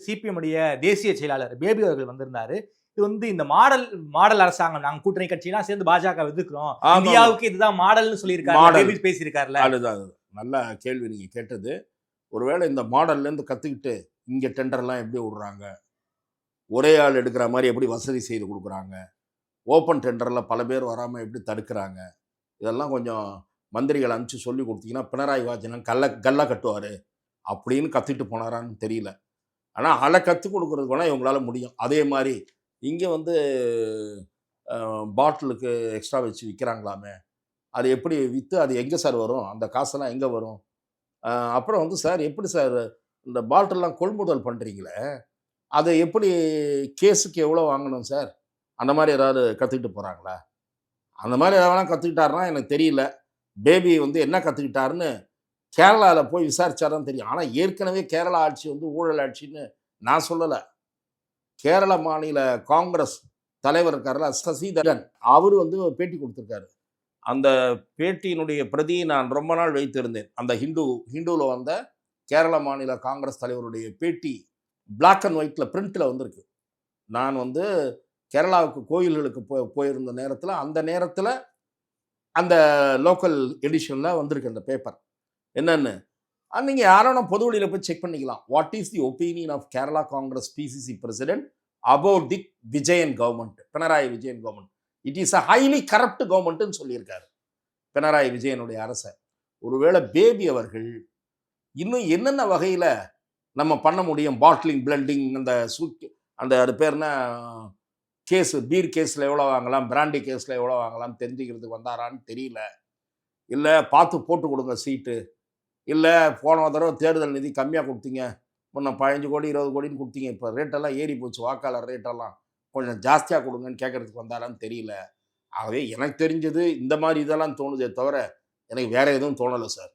CPM உடைய தேசிய செயலாளர் பேபி அவர்கள் வந்திருந்தாரு. இது வந்து இந்த மாடல் அரசாங்கம், நாங்க கூட்டணி கட்சியெல்லாம் சேர்ந்து பாஜக எதிர்க்கிறோம், இந்தியாவுக்கு இதுதான் மாடல்னு சொல்லியிருக்காரு, பேபி பேசியிருக்காருல. அதுதான் நல்ல கேள்வி நீங்க கேட்டது. ஒருவேளை இந்த மாடல்ல இருந்து கத்துக்கிட்டு இங்க டெண்டர்லாம் எப்படி விடுறாங்க, ஒரே ஆள் எடுக்கிற மாதிரி எப்படி வசதி செய்து கொடுக்குறாங்க, ஓப்பன் டெண்டரில் பல பேர் வராமல் எப்படி தடுக்கிறாங்க, இதெல்லாம் கொஞ்சம் மந்திரிகள் அனுப்பிச்சு சொல்லி கொடுத்தீங்கன்னா பினராயி வாஜ்பாய் கல்லை கட்டுவார் அப்படின்னு கற்றுட்டு போனாரான்னு தெரியல. ஆனால் அதை கற்றுக் கொடுக்குறதுக்கு வேணால் இவங்களால முடியும். அதே மாதிரி இங்கே வந்து பாட்டிலுக்கு எக்ஸ்ட்ரா வச்சு விற்கிறாங்களாமே, அது எப்படி விற்று அது எங்கே சார் வரும், அந்த காசெல்லாம் எங்கே வரும்? அப்புறம் வந்து சார் எப்படி சார் இந்த பாட்டிலெலாம் கொள்முதல் பண்ணுறீங்களே, அதை எப்படி கேஸுக்கு எவ்வளோ வாங்கணும் சார்? அந்த மாதிரி ஏதாவது கற்றுக்கிட்டு போகிறாங்களா? அந்த மாதிரி எதாவது கற்றுக்கிட்டாருன்னா எனக்கு தெரியல. பேபி வந்து என்ன கற்றுக்கிட்டாருன்னு கேரளாவில் போய் விசாரிச்சாதான் தெரியும். ஆனால் ஏற்கனவே கேரளா ஆட்சி வந்து ஊழல் ஆட்சின்னு நான் சொல்லலை. கேரள மாநில காங்கிரஸ் தலைவர் இருக்காருல சசிதரன், அவர் வந்து பேட்டி கொடுத்துருக்காரு. அந்த பேட்டியினுடைய பிரதியை நான் ரொம்ப நாள் வைத்திருந்தேன். அந்த ஹிந்துவில் வந்த கேரள மாநில காங்கிரஸ் தலைவருடைய பேட்டி பிளாக் அண்ட் ஒயிட்டில் பிரிண்டில் வந்திருக்கு. நான் வந்து கேரளாவுக்கு கோயில்களுக்கு போயிருந்த நேரத்தில், அந்த நேரத்தில் அந்த லோக்கல் எடிஷனில் வந்திருக்கு அந்த பேப்பர். என்னன்னு நீங்கள் யாரும் பொது வழியில் போய் செக் பண்ணிக்கலாம். What is the opinion of Kerala Congress PCC president about the Vijayan government, Pinarayi Vijayan government. It is a highly corrupt கவர்மெண்ட்னு சொல்லியிருக்காரு பினராயி விஜயனுடைய அரசை. ஒருவேளை பேபி அவர்கள் இன்னும் என்னென்ன வகையில் நம்ம பண்ண முடியும், பாட்லிங் பிளண்டிங், அந்த அது பேர்னா கேஸு, பீர் கேஸில் எவ்வளோ வாங்கலாம், பிராண்டி கேஸில் எவ்வளோ வாங்கலாம் தெரிஞ்சுக்கிறதுக்கு வந்தாரான்னு தெரியல. இல்லை பார்த்து போட்டு கொடுங்க சீட்டு, இல்லை போன தடவை தேர்தல் நிதி கம்மியாக கொடுத்தீங்க, முன்ன 15 கோடி 20 கோடின்னு கொடுத்தீங்க, இப்போ ரேட்டெல்லாம் ஏறி போச்சு, வாக்காளர் ரேட்டெல்லாம் கொஞ்சம் ஜாஸ்தியாக கொடுங்கன்னு கேட்குறதுக்கு வந்தாரான்னு தெரியல. ஆகவே எனக்கு தெரிஞ்சது இந்த மாதிரி இதெல்லாம் தோணுதே தவிர எனக்கு வேறு எதுவும் தோணலை சார்.